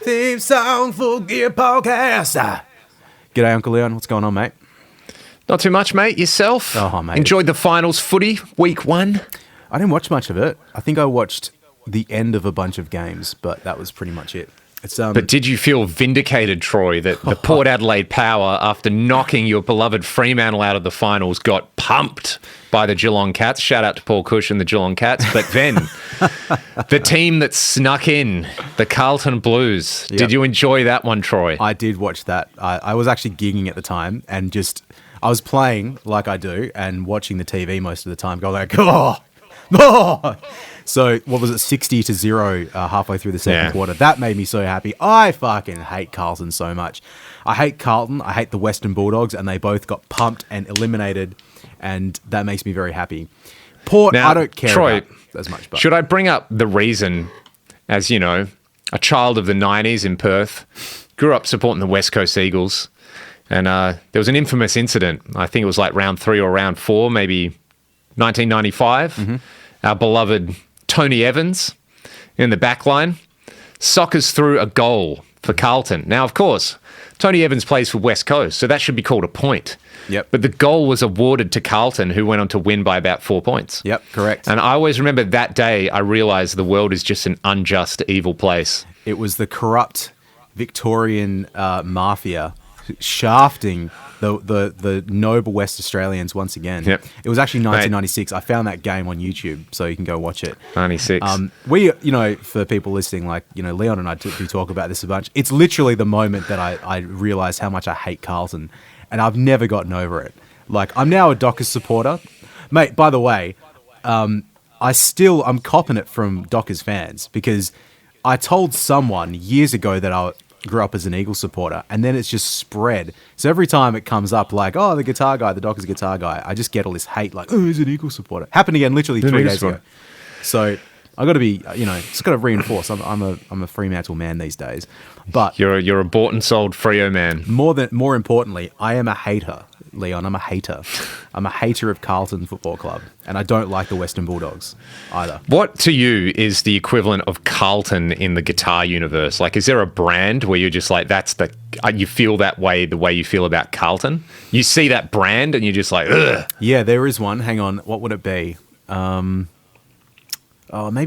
theme song for Gear Podcast. G'day, Uncle Leon. What's going on, mate? Not too much, mate. Yourself? Oh, mate. Enjoyed the finals footy, week 1? I didn't watch much of it. I think I watched the end of a bunch of games, but that was pretty much it. But did you feel vindicated, Troy, that the Port Adelaide Power, after knocking your beloved Fremantle out of the finals, got pumped by the Geelong Cats? Shout out to Paul Cush and the Geelong Cats. But then the team that snuck in, the Carlton Blues. Yep. Did you enjoy that one, Troy? I did watch that. I was actually gigging at the time and I was playing like I do and watching the TV most of the time, going like, oh. So what was it, 60-0 halfway through the second quarter? That made me so happy. I fucking hate Carlton so much. I hate Carlton. I hate the Western Bulldogs, and they both got pumped and eliminated, and that makes me very happy. Port, now, I don't care Troy, about as much. But. Should I bring up the reason, as you know, a child of the 90s in Perth, grew up supporting the West Coast Eagles, and there was an infamous incident. I think it was like round 3 or round 4, maybe 1995. Mm-hmm. Our beloved Tony Evans in the back line soccers through a goal for Carlton. Now, of course, Tony Evans plays for West Coast, so that should be called a point. Yep. But the goal was awarded to Carlton, who went on to win by about 4 points. Yep, correct. And I always remember that day I realised the world is just an unjust, evil place. It was the corrupt Victorian mafia shafting the noble West Australians once again. Yep. It was actually 1996. I found that game on YouTube, so you can go watch it. 96. We, for people listening, Leon and I do talk about this a bunch. It's literally the moment that I realised how much I hate Carlton, and I've never gotten over it. I'm now a Dockers supporter. Mate, by the way, I'm copping it from Dockers fans because I told someone years ago that I grew up as an Eagles supporter, and then it's just spread. So every time it comes up the guitar guy, the Dockers guitar guy, I just get all this hate he's an Eagles supporter. Happened again literally 3 days ago. So I got to be, it's got to reinforce. I'm a Fremantle man these days. But you're a bought and sold Freo man. More importantly, I am a hater, Leon. I'm a hater. I'm a hater of Carlton Football Club, and I don't like the Western Bulldogs either. What to you is the equivalent of Carlton in the guitar universe? Is there a brand where you're just you feel that way, the way you feel about Carlton? You see that brand and you're just like, ugh. Yeah, there is one. Hang on, what would it be? Maybe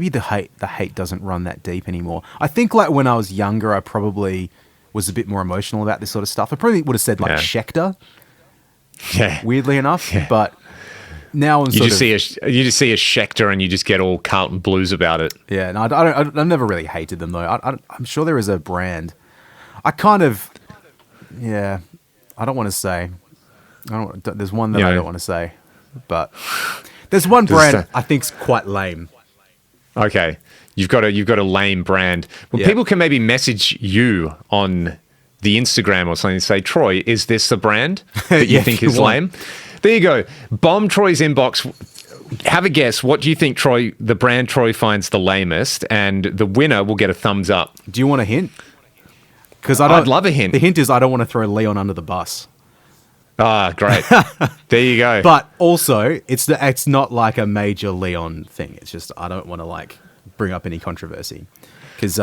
the hate doesn't run that deep anymore. I think when I was younger, I probably was a bit more emotional about this sort of stuff. I probably would have said Schecter. Yeah. Weirdly enough, yeah. But now you just see a Schecter and you just get all Carlton Blues about it. Yeah, no, I've never really hated them though. I'm sure there is a brand. I don't want to say. There's one that I don't want to say, but there's one brand I think's quite lame. Okay, you've got a lame brand. Well, people can maybe message you on the Instagram or something and say, Troy, is this the brand that you think is lame? There you go. Bomb Troy's inbox. Have a guess. What do you think, Troy, the brand Troy finds the lamest? And the winner will get a thumbs up. Do you want a hint? Because I'd love a hint. The hint is I don't want to throw Leon under the bus. Ah, great. There you go. But also, it's not like a major Leon thing. It's just I don't want to bring up any controversy because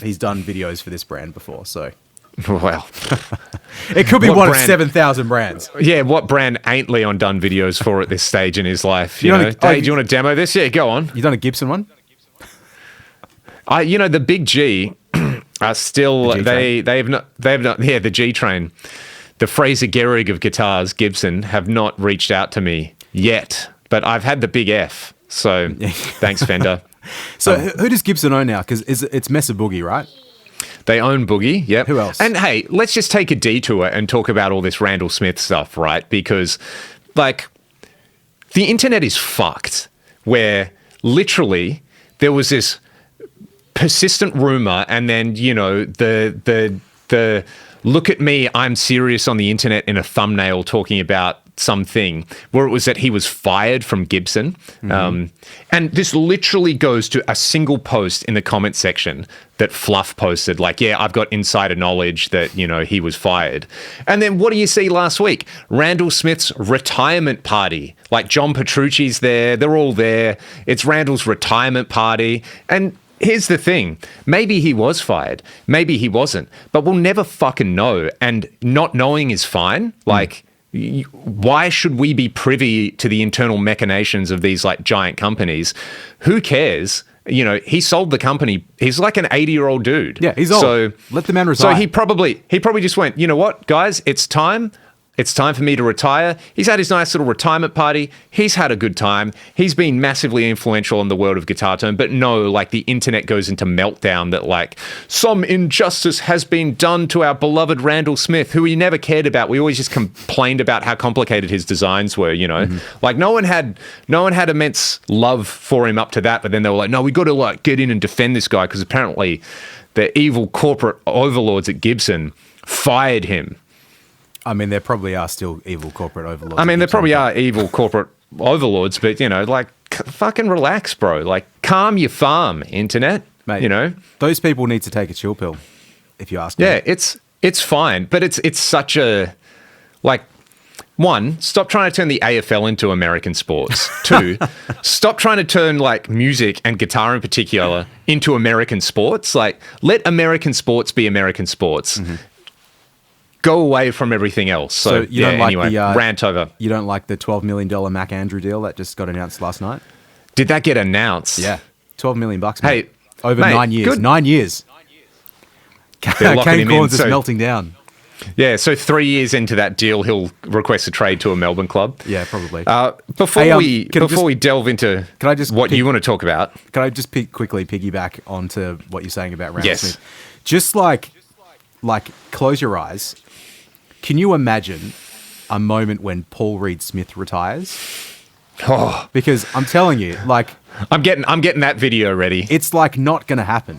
he's done videos for this brand before. So, well, it could be one of 7,000 brands. Yeah, what brand ain't Leon done videos for at this stage in his life? You know, Dave, do you want to demo this? Yeah, go on. You done a Gibson one? The Big G are still they have not the G Train. The Fraser Gehrig of guitars, Gibson, have not reached out to me yet, but I've had the Big F. So thanks, Fender. So who does Gibson own now? Because it's Mesa Boogie, right? They own Boogie, yep. Who else? And hey, let's just take a detour and talk about all this Randall Smith stuff, right? Because, the internet is fucked, where literally there was this persistent rumor, and then, the look at me, I'm serious on the internet in a thumbnail talking about something where it was that he was fired from Gibson. Mm-hmm. And this literally goes to a single post in the comment section that Fluff posted, I've got insider knowledge that, he was fired. And then what do you see last week? Randall Smith's retirement party. John Petrucci's there. They're all there. It's Randall's retirement party. And here's the thing. Maybe he was fired. Maybe he wasn't. But we'll never fucking know. And not knowing is fine. Like, why should we be privy to the internal machinations of these like giant companies? Who cares? You know, he sold the company. He's like an 80-year-old dude. Yeah, he's old. So let the man retire. So he probably just went, you know what, guys, it's time. It's time for me to retire. He's had his nice little retirement party. He's had a good time. He's been massively influential in the world of guitar tone. But no, like the internet goes into meltdown that like some injustice has been done to our beloved Randall Smith, who we never cared about. We always just complained about how complicated his designs were, you know. Like no one had immense love for him up to that. But then they were like, no, we got to like get in and defend this guy because apparently the evil corporate overlords at Gibson fired him. I mean, there probably are still evil corporate overlords. I mean, there probably are evil corporate overlords, but, you know, like, fucking relax, bro. Like, calm your farm, internet, Mate, you know? Those people need to take a chill pill, if you ask me. Yeah, it's fine, but it's such a, like, one, stop trying to turn the AFL into American sports. Two, stop trying to turn, like, music and guitar in particular into American sports. Like, let American sports be American sports. Go away from everything else. So you don't like anyway, rant over. You don't like the $12 million Mac Andrew deal that just got announced last night? Did that get announced? Yeah. $12 million bucks. Hey, over mate, 9 years. good. 9 years. They're locking Kane him in, Corns is so- melting down. Yeah, so 3 years into that deal, he'll request a trade to a Melbourne club. Yeah, probably. Before we delve into what you want to talk about. Can I just quickly piggyback onto what you're saying about Randall Yes. Smith? Just like close your eyes. Can you imagine a moment when Paul Reed Smith retires? Oh, Because I'm telling you, like, I'm getting that video ready. it's like not going to happen.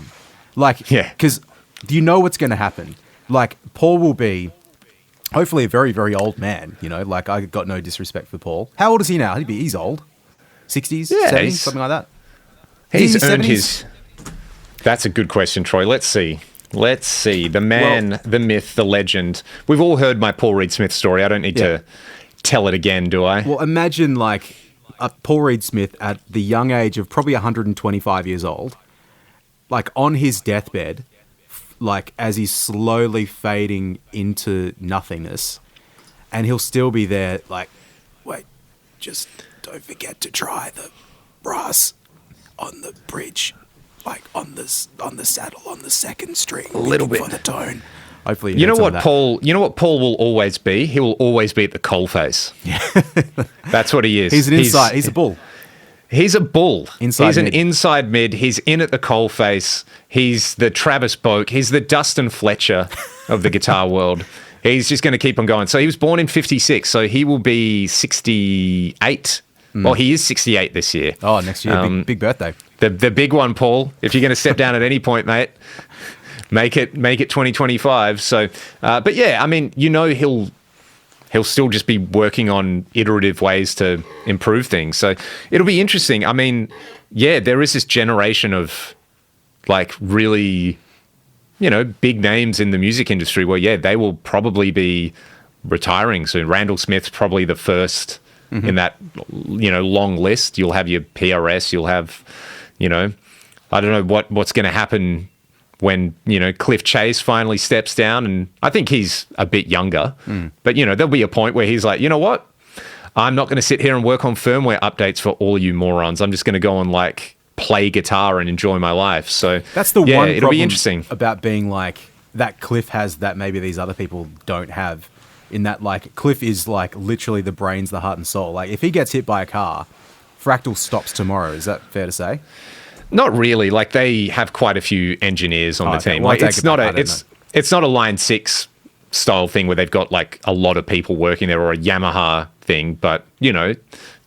Like, Yeah. because do you know what's going to happen? Like, Paul will be hopefully a very, very old man, you know, like I got no disrespect for Paul. How old is he now? He's old. 60s, Yeah, 70s, he's- something like that. He's Is he earned 70s? his. That's a good question, Troy. Let's see. The man, the myth, the legend. We've all heard my Paul Reed Smith story. I don't need to tell it again, do I? Well, imagine like Paul Reed Smith at the young age of probably 125 years old, like on his deathbed, like as he's slowly fading into nothingness, and he'll still be there like, wait, just don't forget to try the brass on the bridge, like on the saddle on the second string, a little bit for the tone. Hopefully, You know what Paul will always be? He will always be at the coalface. Yeah. That's what he is. He's an inside. He's a bull. He's a bull. Inside he's mid. an inside mid. He's in at the coalface. He's the Travis Boak. He's the Dustin Fletcher of the guitar world. He's just going to keep on going. So he was born in 56. So he will be 68. Well, he is 68 this year. Oh, next year, big birthday. The big one, Paul. If you're going to step down at any point, mate, make it 2025. So, but yeah, I mean, you know, he'll still just be working on iterative ways to improve things. So it'll be interesting. I mean, yeah, there is this generation of like really, you know, big names in the music industry where, yeah, they will probably be retiring soon. Randall Smith's probably the first in that, you know, long list. You'll have your PRS, you'll have, you know, I don't know what's going to happen when, you know, Cliff Chase finally steps down. And I think he's a bit younger, but, you know, there'll be a point where he's like, you know what? I'm not going to sit here and work on firmware updates for all you morons. I'm just going to go and like play guitar and enjoy my life. So that's the yeah, one it'll problem be interesting about being like that Cliff has that maybe these other people don't have, in that like Cliff is like literally the brains, the heart and soul. Like if he gets hit by a car, Fractal stops tomorrow. Is that fair to say? Not really. Like they have quite a few engineers on the team. Well, Like it's not a Line 6 style thing where they've got like a lot of people working there, or a Yamaha thing. But you know,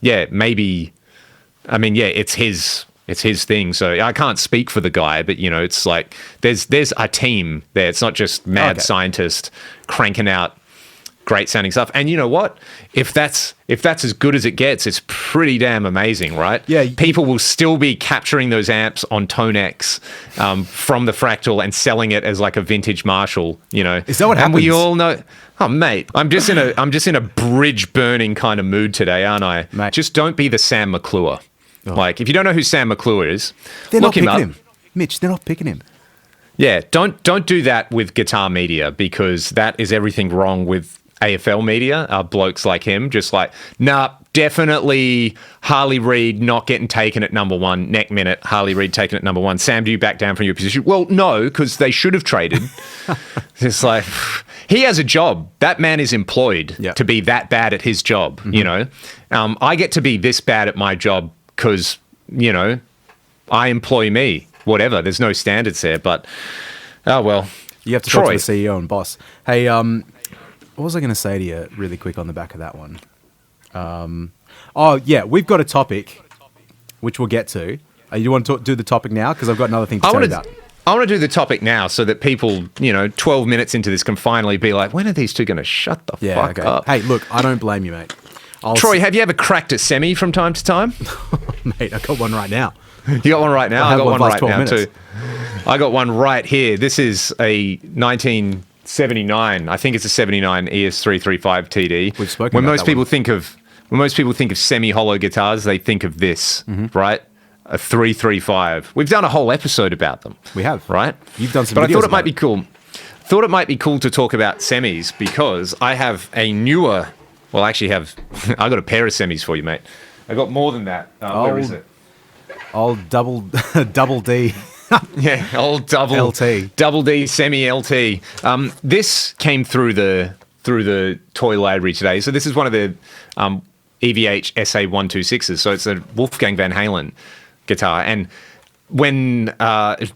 yeah, maybe. I mean, yeah, it's his thing. So I can't speak for the guy, but you know, it's like there's a team there. It's not just mad scientist cranking out great sounding stuff. And you know what? If that's as good as it gets, it's pretty damn amazing, right? Yeah. People will still be capturing those amps on Tonex from the Fractal and selling it as like a vintage Marshall, you know. Is that what and we happens? all know. Oh mate, I'm just in a bridge burning kind of mood today, aren't I? Mate. Just don't be the Sam McClure. Like if you don't know who Sam McClure is, They're look not him up. picking him. Mitch, they're not picking him. Yeah, don't do that with guitar media, because that is everything wrong with AFL media. Blokes like him, just like, nah, definitely Harley Reid not getting taken at number one. Neck minute, Harley Reid taken at number one. Sam, do you back down from your position? Well, no, because they should have traded. It's like, he has a job. That man is employed to be that bad at his job, you know. I get to be this bad at my job because, you know, I employ me. Whatever, there's no standards there, but, oh well. You have to talk to the CEO and boss. Hey, what was I going to say to you really quick on the back of that one? Oh, yeah, we've got a topic, which we'll get to. You want to do the topic now? Because I've got another thing to tell you about. I want to do the topic now so that people, you know, 12 minutes into this can finally be like, when are these two going to shut the fuck up? Hey, look, I don't blame you, mate. Troy, have you ever cracked a semi from time to time? Mate, I got one right now. You got one right now? I got one right now too. I got one right here. This is a 1979. I think it's a 79 ES335 TD. We've spoken about that when most people think of semi-hollow guitars, they think of this, right? A 335. We've done a whole episode about them. We have. Right? You've done some But videos I thought it might about be cool. Thought it might be cool to talk about semis because I have a newer, well, I actually have, I got a pair of semis for you, mate. I got more than that. Where is it? Old double D. Yeah, old double D semi LT. This came through the toy library today. So this is one of the EVH SA126s. So it's a Wolfgang Van Halen guitar. And when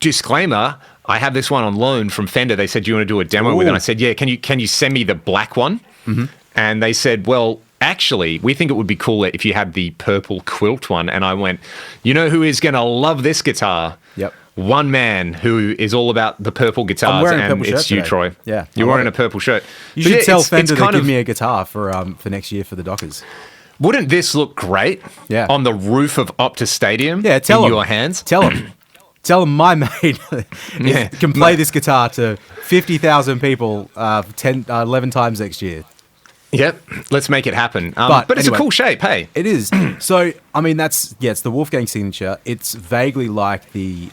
disclaimer, I have this one on loan from Fender. They said, "Do you want to do a demo with it?" And I said, "Yeah. Can you send me the black one?" Mm-hmm. And they said, "Well, actually, we think it would be cooler if you had the purple quilt one." And I went, "You know who is going to love this guitar?" Yep. One man who is all about the purple guitars, and it's you, Troy. Yeah, you're wearing a purple shirt. You should tell Fender to give me a guitar for next year for the Dockers. Wouldn't this look great? Yeah. On the roof of Optus Stadium. Yeah, tell him. Your hands. Tell him my mate can play this guitar to 50,000 people 11 times next year. Yep, let's make it happen. But it's anyway, a cool shape, hey? It is. So, I mean, it's the Wolfgang signature. It's vaguely like the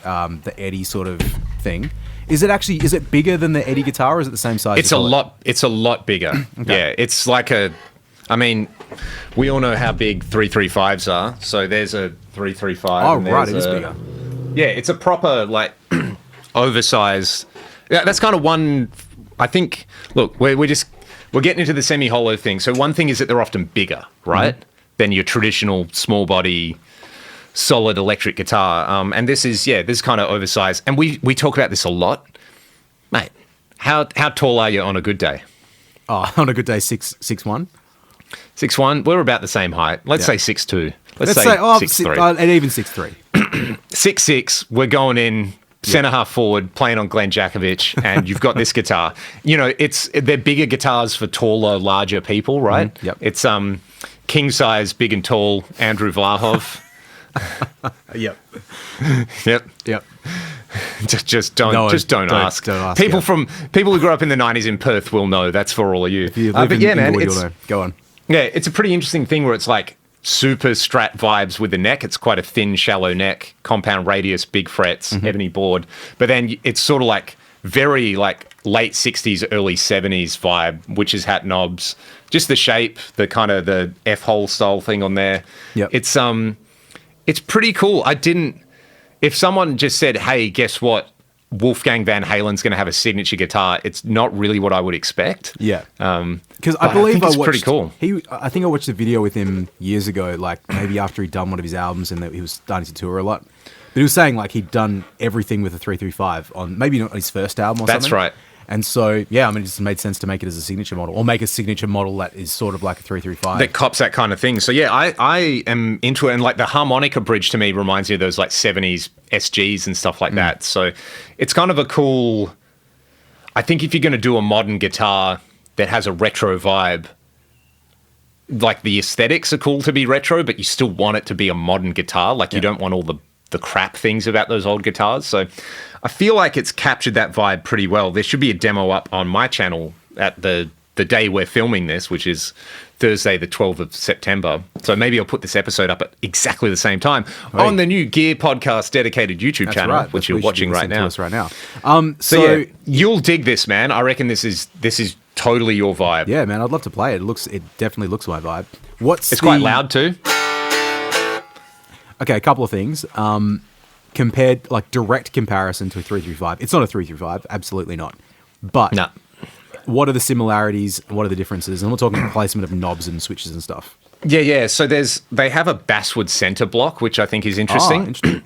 Eddie sort of thing. Is it bigger than the Eddie guitar, or is it the same size? It's a lot bigger. Okay. Yeah, it's like I mean, we all know how big 335s are. So there's a 335. Oh, right, it is bigger. Yeah, it's a proper, like, oversized. Yeah, that's kind of one, I think, look, we're getting into the semi-hollow thing. So one thing is that they're often bigger, right, than your traditional small body, solid electric guitar. And this is kind of oversized. And we talk about this a lot. Mate, how tall are you on a good day? Oh, on a good day, 6'1". 6'1". We're about the same height. Let's say 6'2". Let's say 6'3". And even 6'3". 6'6". We're going in centre half forward, playing on Glenn Jakovich, and you've got this guitar. You know, they're bigger guitars for taller, larger people, right? Mm-hmm. Yep. It's king size, big and tall, Andrew Vlahov. Yep. Just don't ask. Don't ask. People who grew up in the 90s in Perth will know. That's for all of you. But yeah, man, go on. Yeah, it's a pretty interesting thing where it's like super Strat vibes with the neck. It's quite a thin, shallow neck, compound radius, big frets, ebony board. But then it's sort of like very like late 60s, early 70s vibe, witch's hat knobs. Just the shape, the kind of the F-hole style thing on there. Yep. It's pretty cool. If someone just said, "Hey, guess what? Wolfgang Van Halen's going to have a signature guitar," it's not really what I would expect. Yeah. Because I believe I watched, pretty cool. I think I watched a video with him years ago, like maybe after he'd done one of his albums and that he was starting to tour a lot. But he was saying like he'd done everything with a 335 on maybe not his first album or something. That's right. And so, yeah, I mean, it just made sense to make it as a signature model, or make a signature model that is sort of like a 335. That cops that kind of thing. So, yeah, I am into it. And, like, the harmonica bridge to me reminds me of those, like, 70s SGs and stuff like that. So it's kind of a cool... I think if you're going to do a modern guitar that has a retro vibe, like, the aesthetics are cool to be retro, but you still want it to be a modern guitar. Like, you don't want all the crap things about those old guitars. So I feel like it's captured that vibe pretty well. There should be a demo up on my channel at the the day we're filming this, which is Thursday, the 12th of September. So maybe I'll put this episode up at exactly the same time on the new Gear Podcast dedicated YouTube channel, which you're watching right now. So you'll dig this, man. I reckon this is totally your vibe. Yeah, man, I'd love to play it. It definitely looks my vibe. It's quite loud too. Okay, a couple of things. Compared, like direct comparison to a 335. It's not a 335, absolutely not. But no. What are the similarities? What are the differences? And we're talking placement of knobs and switches and stuff. Yeah. So they have a basswood center block, which I think is interesting. Interesting.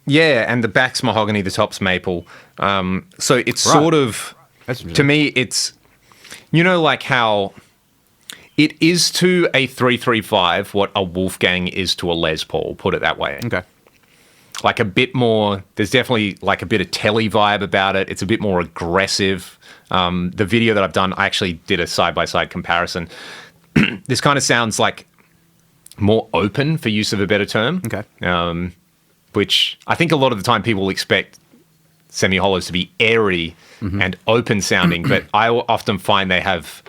Yeah, and the back's mahogany, the top's maple. So it's sort of, to me, it's, like how it is to a 335 what a Wolfgang is to a Les Paul, put it that way. Okay. Like a bit more, there's definitely like a bit of telly vibe about it. It's a bit more aggressive. The video that I've done, I actually did a side-by-side comparison. This kind of sounds like more open, for use of a better term. Okay. Which I think a lot of the time people expect semi-hollows to be airy and open sounding, but I often find they have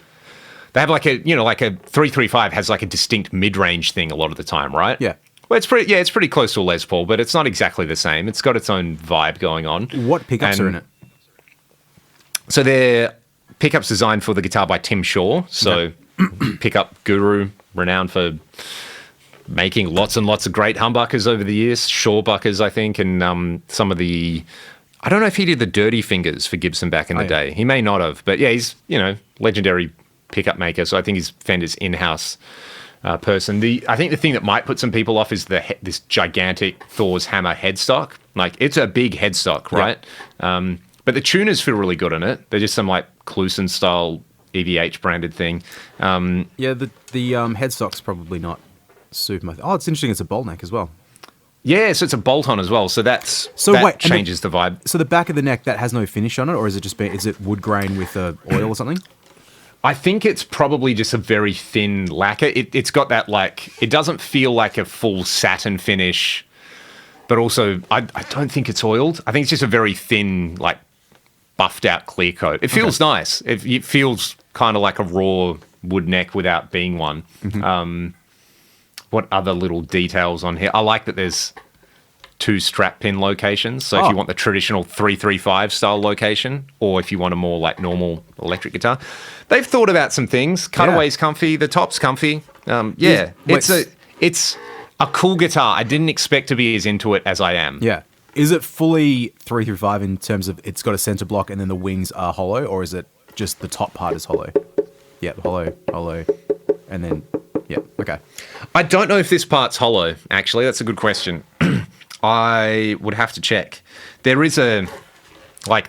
like a 335 has like a distinct mid-range thing a lot of the time, right? Yeah. Well, it's pretty close to a Les Paul, but it's not exactly the same. It's got its own vibe going on. What pickups are in it? So they're pickups designed for the guitar by Tim Shaw. So pickup guru, renowned for making lots and lots of great humbuckers over the years. Shawbuckers, I think, and some of the... I don't know if he did the Dirty Fingers for Gibson back in the day. He may not have. But yeah, he's, legendary pickup maker. So I think he's Fender's in-house person. I think the thing that might put some people off is this gigantic Thor's Hammer headstock. Like, it's a big headstock, right? Yeah. But the tuners feel really good on it. They're just some like Kluson style EVH branded thing. Yeah, the headstock's probably not super. It's interesting. It's a bolt neck as well. Yeah, so it's a bolt on as well. So that changes the vibe. So the back of the neck, that has no finish on it, or is it wood grain with oil or something? I think it's probably just a very thin lacquer. It's got that it doesn't feel like a full satin finish, but also I don't think it's oiled. I think it's just a very thin, buffed out clear coat. It feels nice. It feels kind of like a raw wood neck without being one. Mm-hmm. What other little details on here? I like that there's 2 strap pin locations. So if you want the traditional 335 style location, or if you want a more normal electric guitar, they've thought about some things. Cutaway's comfy, the top's comfy. It's a cool guitar. I didn't expect to be as into it as I am. Yeah. Is it fully 335 in terms of it's got a center block and then the wings are hollow, or is it just the top part is hollow? Yeah, hollow, and then okay. I don't know if this part's hollow. Actually, that's a good question. I would have to check. There is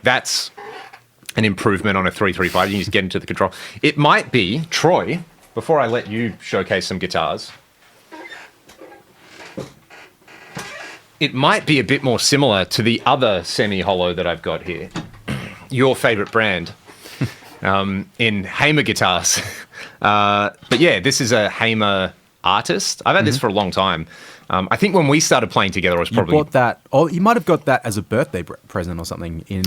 that's an improvement on a 335. You can just get into the control. It might be, Troy, before I let you showcase some guitars, it might be a bit more similar to the other semi-hollow that I've got here. Your favorite brand in Hamer guitars. But yeah, this is a Hamer Artist. I've had this for a long time. I think when we started playing together, I was probably... You bought that, or you might have got that as a birthday present or something in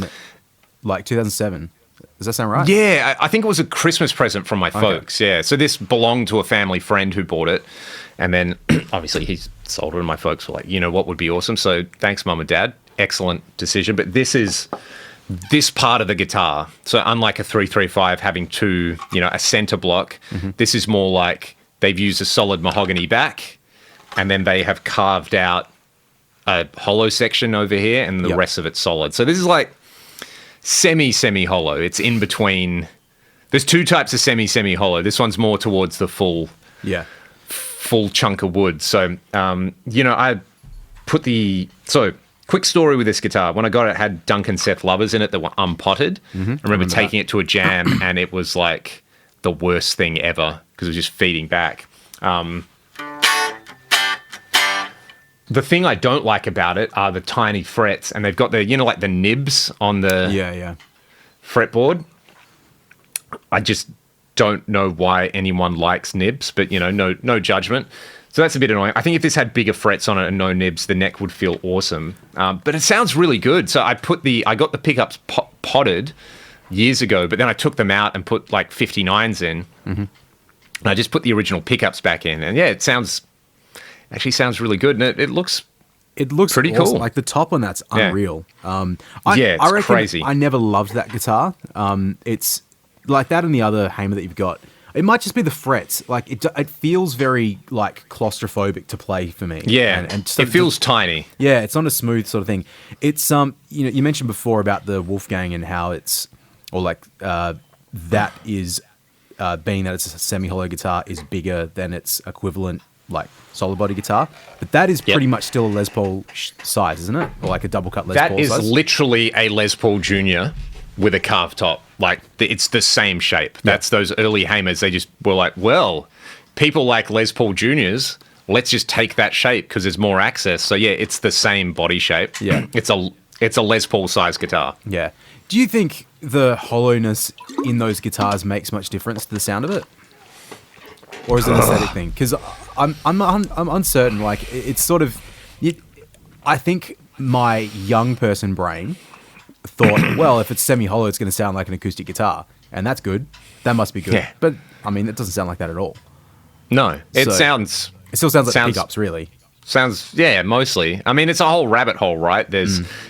2007. Does that sound right? Yeah, I think it was a Christmas present from my folks, yeah. So this belonged to a family friend who bought it. And then, obviously, he sold it, and my folks were like, what would be awesome? So thanks, Mum and Dad. Excellent decision. But this is this part of the guitar. So unlike a 335 having a center block, this is more like they've used a solid mahogany back, and then they have carved out a hollow section over here, and the rest of it's solid. So this is like semi-hollow. It's in between. There's 2 types of semi-hollow. This one's more towards the full chunk of wood. So, I put quick story with this guitar. When I got it, it had Duncan Seth lovers in it that were unpotted. I remember taking it to a jam, and it was like the worst thing ever because it was just feeding back. The thing I don't like about it are the tiny frets, and they've got the, the nibs on the fretboard. I just don't know why anyone likes nibs, but, no judgment. So that's a bit annoying. I think if this had bigger frets on it and no nibs, the neck would feel awesome. But it sounds really good. So I got the pickups potted years ago, but then I took them out and put like 59s in. And I just put the original pickups back in. And yeah, it sounds really good. And it looks pretty awesome. cool. Like the top on that's unreal. It's I reckon crazy. I never loved that guitar. It's like that and the other Hamer that you've got. It might just be the frets. Like it feels very like claustrophobic to play for me. Yeah, and it feels tiny. Yeah, it's not a smooth sort of thing. It's you mentioned before about the Wolfgang and how it's that is being that it's a semi-hollow guitar is bigger than its equivalent like solid body guitar, but that is pretty much still a Les Paul size, isn't it? Or like a double cut Les Paul size. That is literally a Les Paul Junior with a carved top. Like it's the same shape. That's those early Hamers. They just were like, well, people like Les Paul Juniors. Let's just take that shape because there's more access. So yeah, it's the same body shape. Yeah, it's a Les Paul size guitar. Yeah. Do you think the hollowness in those guitars makes much difference to the sound of it, or is it an aesthetic thing? Because I'm uncertain. Like it's sort of, I think my young person brain thought, well, if it's semi-hollow, it's going to sound like an acoustic guitar, and that's good. That must be good. Yeah. But I mean, it doesn't sound like that at all. No, it still sounds like pickups, really. Sounds, yeah, mostly. I mean, it's a whole rabbit hole, right?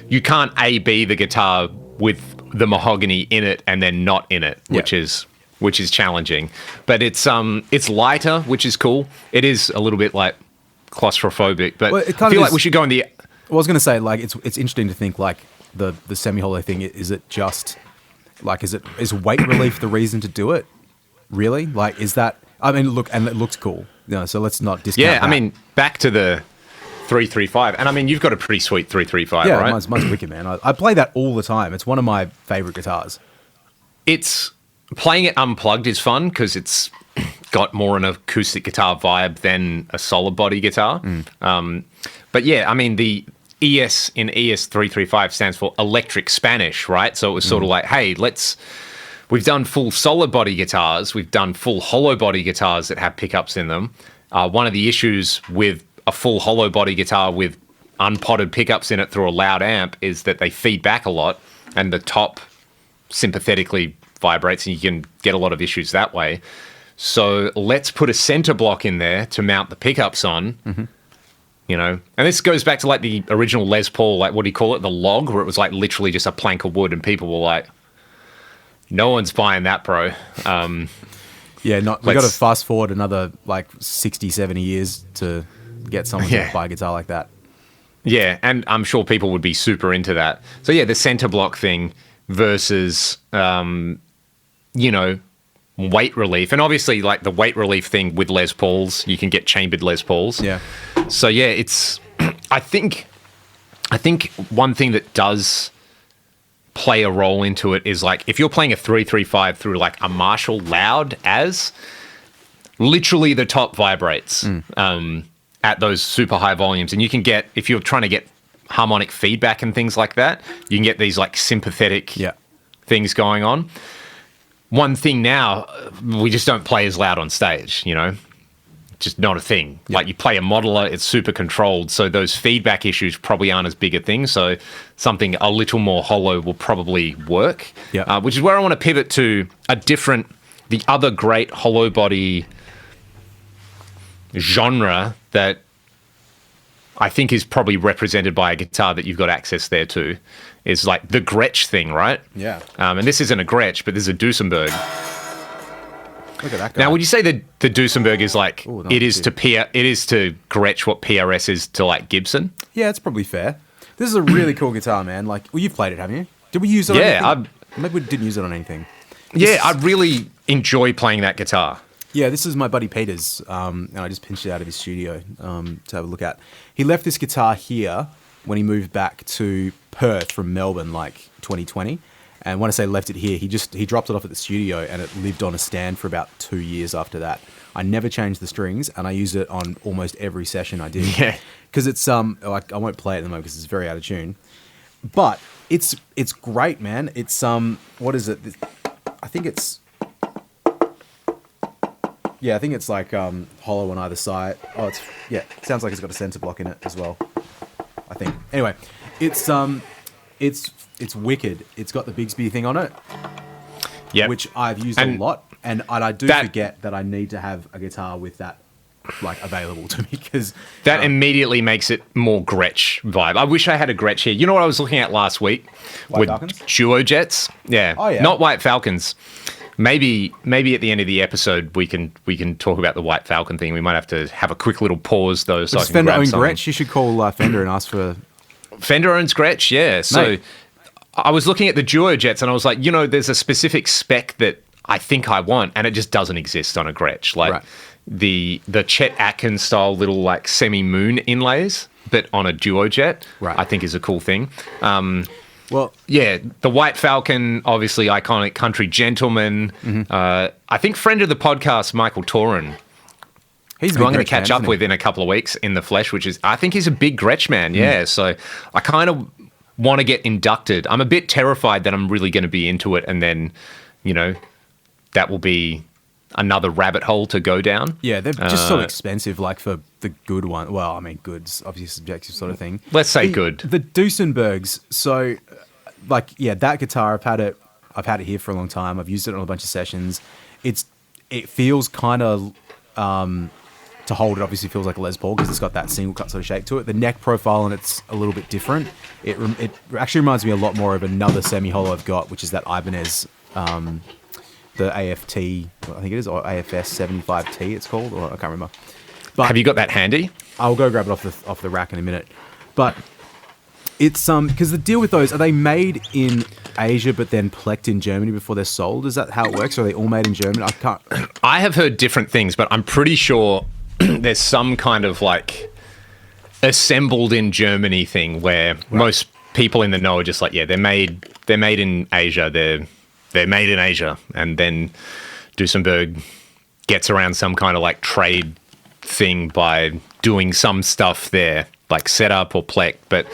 You can't A-B the guitar with the mahogany in it and then not in it, which is challenging. But it's lighter, which is cool. It is a little bit like claustrophobic, but I feel like we should go in the. Well, I was going to say, like, it's interesting to think like the semi-hollow thing. Is it just like is weight relief the reason to do it? Really? Like, is that? I mean, look, and it looks cool. So let's not discount. Yeah, I mean, back to the 335, and I mean, you've got a pretty sweet 335, right? Yeah, mine's wicked, man. I play that all the time. It's one of my favorite guitars. It's playing it unplugged is fun because it's got more an acoustic guitar vibe than a solid body guitar. But yeah, I mean, the ES in ES335 stands for electric Spanish, right? So it was sort of like, hey, we've done full solid body guitars, we've done full hollow body guitars that have pickups in them. One of the issues with a full hollow body guitar with unpotted pickups in it through a loud amp is that they feed back a lot and the top sympathetically vibrates and you can get a lot of issues that way. So let's put a center block in there to mount the pickups on. And this goes back to like the original Les Paul, like what do you call it? The log, where it was like literally just a plank of wood and people were like, no one's buying that, bro. We got to fast forward another like 60, 70 years to get someone to buy a guitar like that. Yeah, and I'm sure people would be super into that. So yeah, the center block thing versus, weight relief. And obviously like the weight relief thing with Les Pauls, you can get chambered Les Pauls. Yeah. So yeah, it's, I think one thing that does play a role into it is like if you're playing a 335 through like a Marshall loud literally the top vibrates at those super high volumes, and you can get, if you're trying to get harmonic feedback and things like that, you can get these like sympathetic things going on. One thing now, we just don't play as loud on stage, just not a thing. Like you play a modeler, it's super controlled, so those feedback issues probably aren't as big a thing. So something a little more hollow will probably work. Which is where I want to pivot to the other great hollow body genre that I think is probably represented by a guitar that you've got access there to, is like the Gretsch thing, right? Yeah. And this isn't a Gretsch, but this is a Duesenberg. Look at that guy. Now, would you say that the Duesenberg is like it is to Gretsch what PRS is to like Gibson? Yeah, it's probably fair. This is a really cool guitar, man. Like, well, you've played it, haven't you? Did we use it on anything? Maybe we didn't use it on anything. I really enjoy playing that guitar. Yeah, this is my buddy Peter's, and I just pinched it out of his studio to have a look at. He left this guitar here when he moved back to Perth from Melbourne, like 2020. And when I say left it here, he dropped it off at the studio, and it lived on a stand for about 2 years after that. I never changed the strings, and I used it on almost every session I did. Yeah, because it's like I won't play it at the moment because it's very out of tune. But it's great, man. It's what is it? I think it's like hollow on either side. Oh, it sounds like it's got a center block in it as well, I think. Anyway, it's wicked. It's got the Bigsby thing on it. Yep. which I've used And a lot, and I do that- forget that I need to have a guitar with that like available to me because That immediately makes it more Gretsch vibe. I wish I had a Gretsch here. You know what I was looking at last week? White Falcons? Duo Jets. Yeah. Oh, yeah. Not White Falcons. Maybe at the end of the episode we can talk about the White Falcon thing. We might have to have a quick little pause though, so I Does can Fender grab own something. Gretsch? You should call Fender and ask for. Fender owns Gretsch, yeah. So Mate. I was looking at the Duo Jets and I was like, there's a specific spec that I think I want, and it just doesn't exist on a Gretsch. Like Right. the Chet Atkins style little like semi-moon inlays, but on a Duo Jet, Right. I think is a cool thing. Well, Yeah, the White Falcon, obviously iconic country gentleman. I think friend of the podcast, Michael Torin, he's a who big I'm going Gretsch to catch fan, up isn't with in a couple of weeks in the flesh, I think he's a big Gretsch man, yeah. So I kind of want to get inducted. I'm a bit terrified that I'm really going to be into it and then, that will be another rabbit hole to go down. Yeah, they're just so expensive, like for the good one. Well, I mean, good's obviously a subjective sort of thing. Let's say good. The Duesenbergs. So, that guitar, I've had it here for a long time. I've used it on a bunch of sessions. It feels kind of to hold it. Obviously, feels like a Les Paul because it's got that single cut sort of shape to it. The neck profile and it's a little bit different. It actually reminds me a lot more of another semi hollow I've got, which is that Ibanez. The AFT, I think it is, or AFS 75T it's called, or I can't remember. But Have you got that handy? I'll go grab it off the rack in a minute. But it's because the deal with those, are they made in Asia but then plecked in Germany before they're sold? Is that how it works? Or are they all made in Germany? I can't. I have heard different things, but I'm pretty sure there's some kind of like assembled in Germany thing where most people in the know are just like, yeah, they're made in Asia. They're made in Asia, and then Duesenberg gets around some kind of like trade thing by doing some stuff there, like setup or plec. But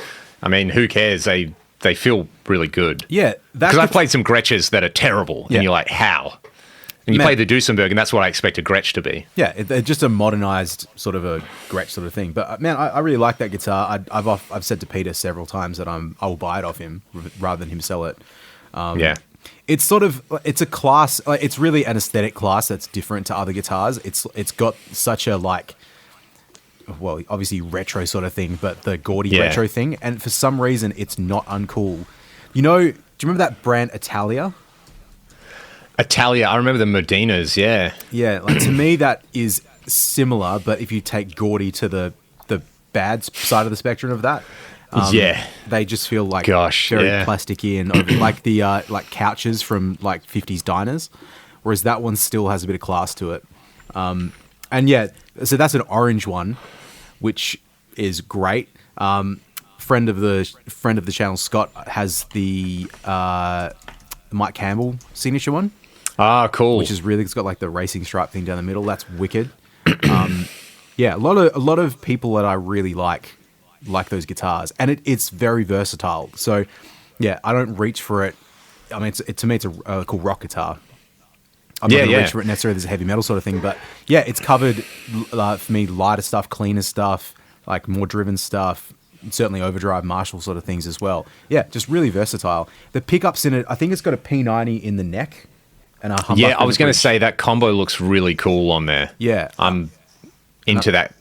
I mean, who cares? They feel really good. Yeah, Because I've played some Gretches that are terrible, Yeah. and you're like, how? And you Man. play the Duesenberg, and that's what I expect a Gretsch to be. Yeah, they're just a modernized sort of a Gretsch sort of thing. But man, I really like that guitar. I've said to Peter several times that I will buy it off him rather than him sell it. Yeah. It's a class. It's really an aesthetic class that's different to other guitars. It's got such a well, obviously retro sort of thing, but the gaudy retro thing. And for some reason, it's not uncool. Do you remember that brand Italia? Italia, I remember the Medinas, yeah. Yeah, to me that is similar, but if you take gaudy to the bad side of the spectrum of that, Yeah. they just feel like Gosh, very yeah. plasticky and like the like couches from like 50s diners, whereas that one still has a bit of class to it. And yeah, so that's an orange one, which is great. Friend of the channel, Scott, has the Mike Campbell signature one, Ah, cool. which is really, it's got like the racing stripe thing down the middle. That's wicked. Yeah, a lot of people that I really like those guitars, and it's very versatile. So yeah, I don't reach for it. I mean, to me, it's a cool rock guitar. I'm not going to reach for it necessarily as a heavy metal sort of thing, but yeah, it's covered for me lighter stuff, cleaner stuff, like more driven stuff, certainly overdrive, Marshall sort of things as well. Yeah, just really versatile. The pickups in it, I think it's got a P90 in the neck and a humbucker. Yeah, I in was the going to bridge. say that combo looks really cool on there. Yeah. I'm into that.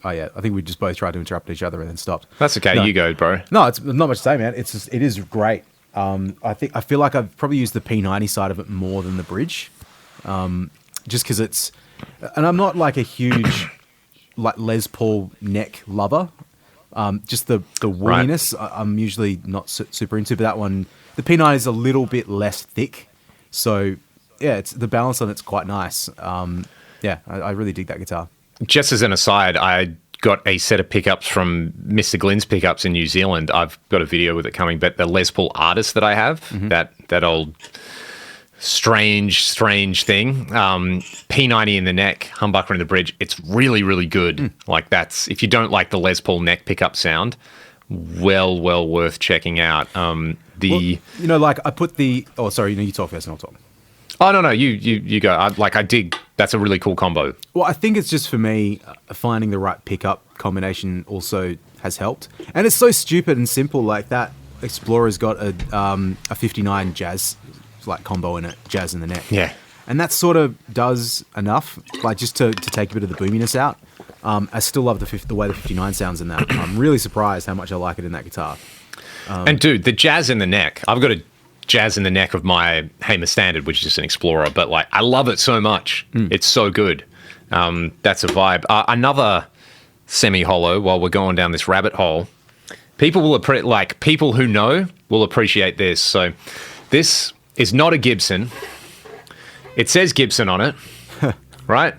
Oh yeah, I think we just both tried to interrupt each other and then stopped. That's okay. No. You go, bro. No, it's not much to say, man. It is great. I feel like I've probably used the P90 side of it more than the bridge, just because and I'm not like a huge like Les Paul neck lover. Just the wooliness, I'm usually not super into. But that one, the P90 is a little bit less thick, so yeah, it's the balance on it's quite nice. Yeah, I really dig that guitar. Just as an aside, I got a set of pickups from Mr. Glynn's pickups in New Zealand. I've got a video with it coming, but the Les Paul Artist that I have, that old strange thing, P90 in the neck, humbucker in the bridge, it's really, really good. Like that's, if you don't like the Les Paul neck pickup sound, well worth checking out. Well, like I put the, oh, sorry, you talk first and I'll talk. Oh, no, you go. I dig. That's a really cool combo. Well, I think it's just for me, finding the right pickup combination also has helped. And it's so stupid and simple like that. Explorer's got a 59 Jazz like combo in it, jazz in the neck. Yeah. And that sort of does enough, like just to take a bit of the boominess out. I still love the way the 59 sounds in that. I'm really surprised how much I like it in that guitar. And dude, the jazz in the neck, I've got a jazz in the neck of my Hamer Standard, which is just an Explorer, but like I love it so much. It's so good. That's a vibe. Another semi-hollow, while we're going down this rabbit hole, people who know will appreciate this. So this is not a Gibson. It says Gibson on it, right?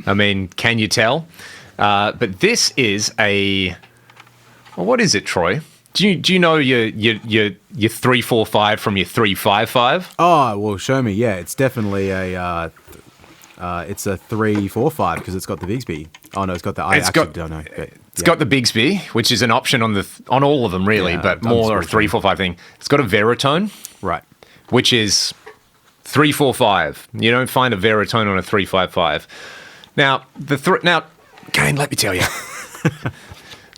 I mean, can you tell? But this is what is it, Troy? Do you know your 345 from your 355? Oh, well, show me. Yeah, it's definitely it's a 345 because it's got the Bigsby. Oh no, it's got the. Don't know. It's got the Bigsby, which is an option on all of them, really, but more a 345 thing. It's got a Veritone, right? Which is 345. You don't find a Veritone on a 355. Now Kane, let me tell you,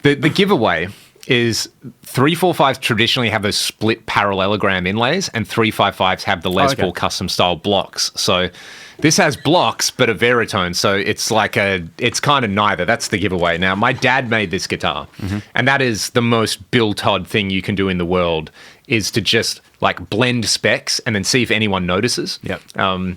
the giveaway is 345s traditionally have those split parallelogram inlays, and 355s have the Les Paul custom style blocks. So this has blocks, but a Veritone. So it's it's kind of neither. That's the giveaway. Now, my dad made this guitar, and that is the most Bill Todd thing you can do in the world, is to just like blend specs and then see if anyone notices. Yep.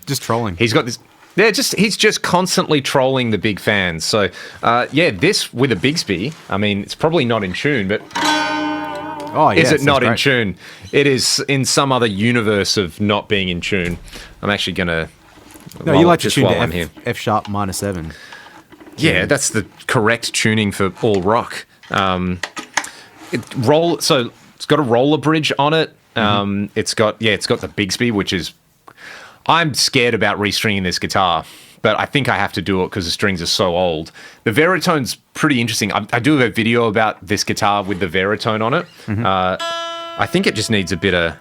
Just trolling. He's got this. Yeah, he's just constantly trolling the big fans. So, this with a Bigsby, I mean, it's probably not in tune, but is it not in tune? It is in some other universe of not being in tune. I'm actually going to... No, you like to tune to F sharp minor 7. Yeah, that's the correct tuning for all rock. So it's got a roller bridge on it. It's got the Bigsby, which is... I'm scared about restringing this guitar, but I think I have to do it because the strings are so old. The Veritone's pretty interesting. I do have a video about this guitar with the Veritone on it. I think it just needs a bit of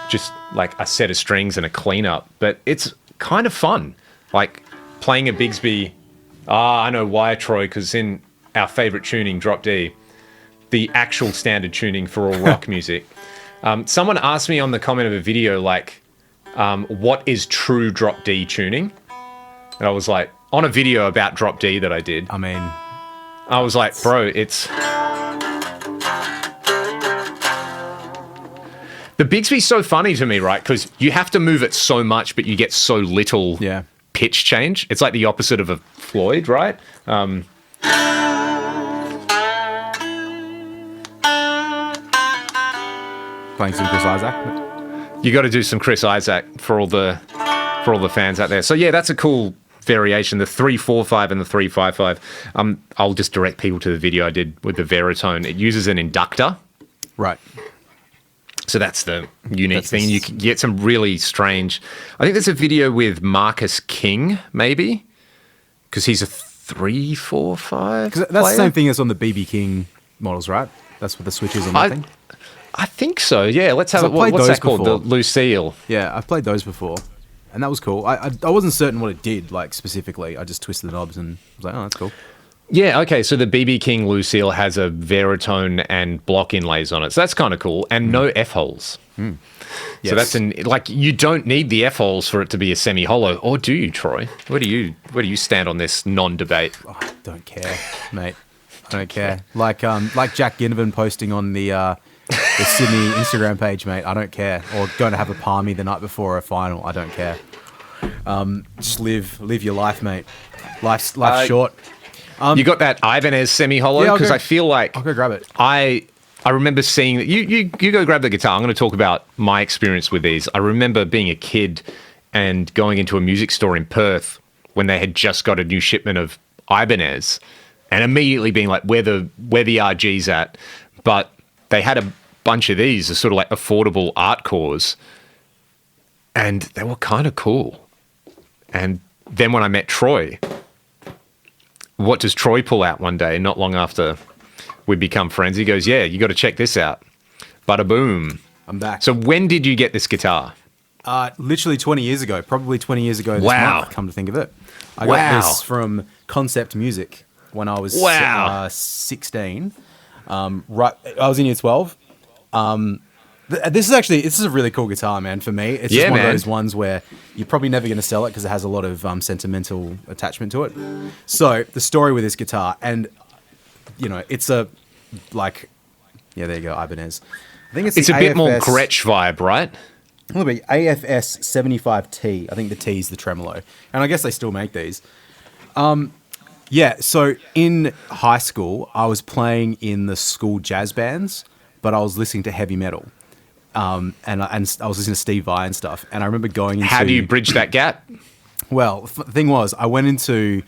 just like a set of strings and a cleanup, but it's kind of fun. Like playing a Bigsby. I know why, Troy, because in our favorite tuning, Drop D, the actual standard tuning for all rock music. Someone asked me on the comment of a video, like, what is true Drop D tuning? And I was like, on a video about Drop D that I did. I mean, I was like, bro, it's... The Bigsby's so funny to me, right? Because you have to move it so much, but you get so little pitch change. It's like the opposite of a Floyd, right? Playing some Chris Isaac. You got to do some Chris Isaac for all the fans out there. So yeah, that's a cool variation. The 345 and the 355. I'll just direct people to the video I did with the Veritone. It uses an inductor, right? So that's the unique thing. You can get some really strange. I think there's a video with Marcus King, maybe, because he's a 345. That's the same thing as on the BB King models, right? That's what the switch is on that thing. I think so, yeah. Let's have it. What's that called? The Lucille. Yeah, I've played those before, and that was cool. I wasn't certain what it did, like, specifically. I just twisted the knobs and was like, oh, that's cool. Yeah, okay, so the BB King Lucille has a Veritone and block inlays on it, so that's kind of cool, and no F-holes. Yes. So that's you don't need the F-holes for it to be a semi-hollow, or do you, Troy? Where do you stand on this non-debate? Oh, I don't care, mate. I don't care. Like Jack Ginnivan posting on the Sydney Instagram page, mate. I don't care. Or going to have a palmy the night before a final. I don't care. Just live your life, mate. Life's short. You got that Ibanez semi-hollow? Because I feel like... I'll go grab it. I remember seeing... You go grab the guitar. I'm going to talk about my experience with these. I remember being a kid and going into a music store in Perth when they had just got a new shipment of Ibanez and immediately being like, where the RG's at? But they had a bunch of these as sort of like affordable art cores, and they were kind of cool. And then when I met Troy... What does Troy pull out one day, not long after we become friends? He goes, yeah, you got to check this out. Bada boom. I'm back. So when did you get this guitar? Literally 20 years ago. Probably 20 years ago this month, come to think of it. I got this from Concept Music when I was 16. I was in year 12. This is a really cool guitar, man. For me, it's just one of those ones where you're probably never going to sell it because it has a lot of sentimental attachment to it. So the story with this guitar, and it's a there you go, Ibanez. I think it's a bit more Gretsch vibe, right? A little bit. AFS 75T. I think the T is the tremolo, and I guess they still make these. Yeah. So in high school, I was playing in the school jazz bands, but I was listening to heavy metal. And I was listening to Steve Vai and stuff. And I remember going into... How do you bridge that gap? Well, the thing was, I went into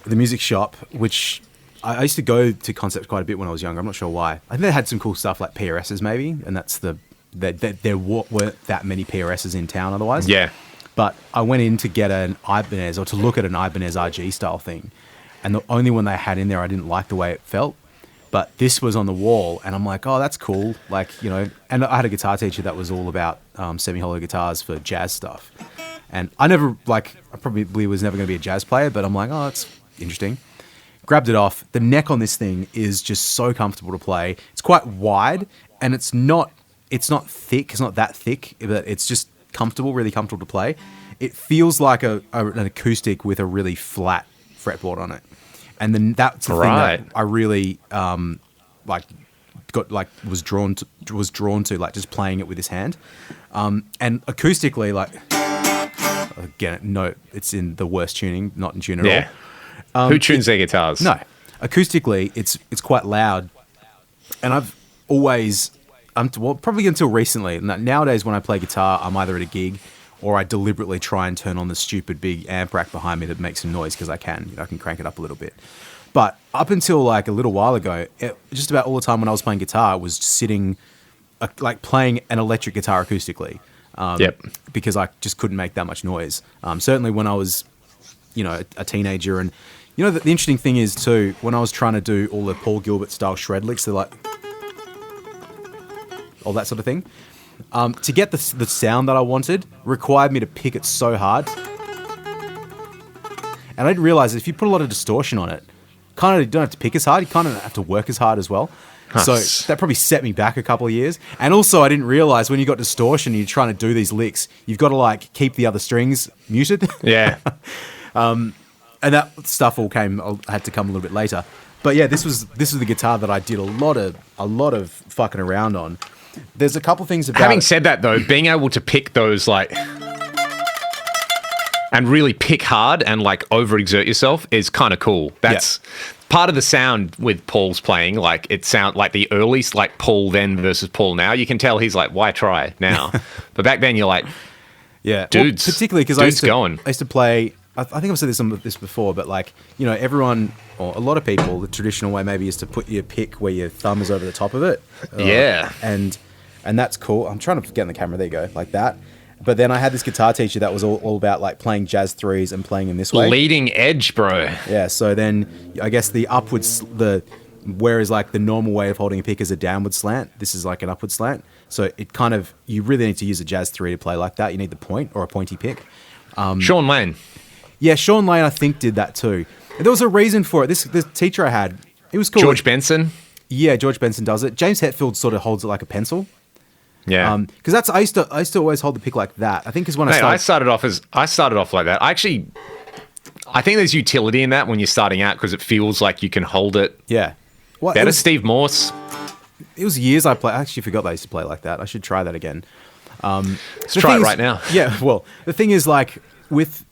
the music shop, which I used to go to Concept quite a bit when I was younger. I'm not sure why. I think they had some cool stuff like PRSs maybe. And that's there weren't that many PRSs in town otherwise. Yeah. But I went in to get an Ibanez, or to look at an Ibanez RG style thing. And the only one they had in there, I didn't like the way it felt. But this was on the wall, and I'm like, oh, that's cool. And I had a guitar teacher that was all about semi-hollow guitars for jazz stuff. And I probably was never going to be a jazz player, but I'm like, oh, that's interesting. Grabbed it off. The neck on this thing is just so comfortable to play. It's quite wide, and it's not thick. It's not that thick, but it's just comfortable, really comfortable to play. It feels like an acoustic with a really flat fretboard on it. And then that's the thing that I really was drawn to like just playing it with his hand, and acoustically, like again, no, it's in the worst tuning, not in tune at all. Who tunes their guitars? No, acoustically, it's quite loud, and I've always, probably until recently. Nowadays, when I play guitar, I'm either at a gig or I deliberately try and turn on the stupid big amp rack behind me that makes some noise because I can crank it up a little bit. But up until like a little while ago, just about all the time when I was playing guitar, I was sitting, playing an electric guitar acoustically. Because I just couldn't make that much noise. Certainly when I was, a teenager. And, the interesting thing is too, when I was trying to do all the Paul Gilbert style shred licks, they're like, all that sort of thing. To get the sound that I wanted required me to pick it so hard. And I didn't realize that if you put a lot of distortion on it, kind of you don't have to pick as hard, you kind of have to work as hard as well. So that probably set me back a couple of years. And also I didn't realize when you got distortion and you're trying to do these licks, you've got to keep the other strings muted. Yeah. And that stuff had to come a little bit later. But yeah, this was the guitar that I did a lot of fucking around on. There's a couple things about Having said that, though, being able to pick those, and really pick hard and, overexert yourself is kind of cool. That's part of the sound with Paul's playing. It sounds like the early, Paul then versus Paul now. You can tell he's like, why try now? But back then, you're like, dudes, particularly because I used to play. I think I've said this before, but everyone, or a lot of people, the traditional way maybe is to put your pick where your thumb is over the top of it. And that's cool. I'm trying to get in the camera. There you go, like that. But then I had this guitar teacher that was all about playing jazz threes and playing in this way. Leading edge, bro. Yeah. So then I guess the upwards, whereas the normal way of holding a pick is a downward slant, this is like an upward slant. So it you really need to use a jazz three to play like that. You need the point or a pointy pick. Sean Lane. Yeah, Sean Lane, I think, did that too. There was a reason for it. This teacher I had, he was cool. George Benson? Yeah, George Benson does it. James Hetfield sort of holds it like a pencil. Yeah. Because I used to always hold the pick like that. I think because when I started off like that. I think there's utility in that when you're starting out because it feels like you can hold it. Yeah. Well, better Steve Morse. It was years I played. I actually forgot that I used to play like that. I should try that again. Let's try it right now. Yeah. Well, the thing is with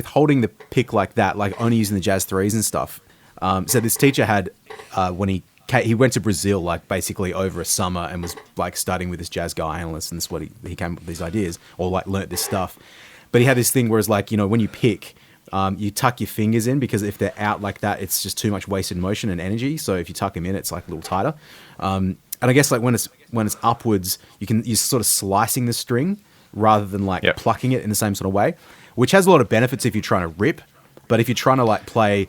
holding the pick like that, only using the jazz threes and stuff. So this teacher had, when he went to Brazil, basically over a summer and was studying with this jazz guy analyst, and this is what he came up with these ideas or learnt this stuff. But he had this thing whereas when you pick, you tuck your fingers in because if they're out like that, it's just too much wasted motion and energy. So if you tuck them in, it's a little tighter. And I guess when it's upwards, you're sort of slicing the string rather than plucking it in the same sort of way, which has a lot of benefits if you're trying to rip. But if you're trying to play,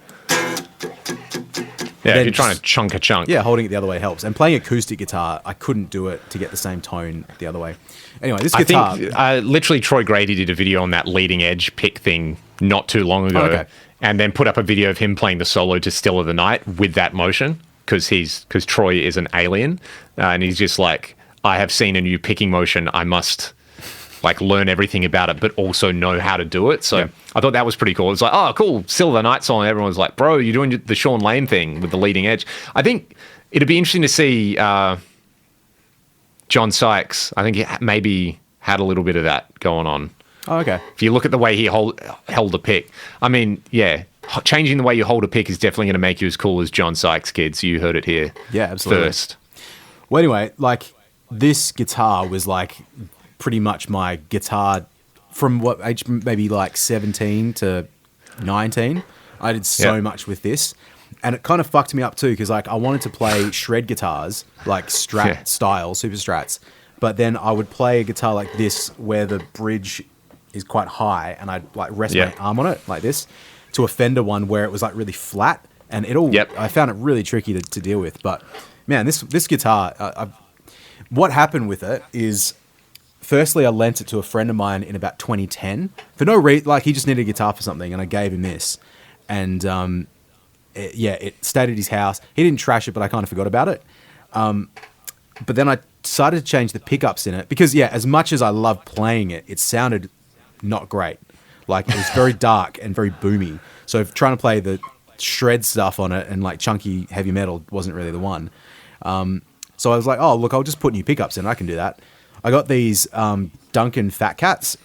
if you're trying to chunk a chunk, holding it the other way helps. And playing acoustic guitar, I couldn't do it to get the same tone the other way. Anyway, this guitar, I think literally Troy Grady did a video on that leading edge pick thing not too long ago, and then put up a video of him playing the solo to Still of the Night with that motion because Troy is an alien, and he's just I have seen a new picking motion. I must like learn everything about it, but also know how to do it. So I thought that was pretty cool. It's like, oh, cool, Silver Night song. Everyone was like, bro, you're doing the Sean Lane thing with the leading edge. I think it'd be interesting to see John Sykes. I think he maybe had a little bit of that going on. Oh, okay. If you look at the way he held a pick, I mean, yeah, changing the way you hold a pick is definitely going to make you as cool as John Sykes, kids. You heard it here. Yeah, absolutely. First. Well, anyway, like this guitar was like pretty much my guitar from what age, maybe like 17 to 19. I did so much with this, and it kind of fucked me up too, because like I wanted to play shred guitars, like Strat style, super Strats, but then I would play a guitar like this where the bridge is quite high, and I'd like rest my arm on it like this, to a Fender one where it was like really flat, and it all I found it really tricky to deal with. But man, this guitar, what happened with it is, firstly, I lent it to a friend of mine in about 2010 for no reason. Like, he just needed a guitar for something, and I gave him this. And it stayed at his house. He didn't trash it, but I kind of forgot about it. But then I decided to change the pickups in it because, as much as I loved playing it, it sounded not great. Like, it was very dark and very boomy. So trying to play the shred stuff on it and like chunky heavy metal wasn't really the one. So I was like, oh, look, I'll just put new pickups in. I can do that. I got these Duncan Fat Cats.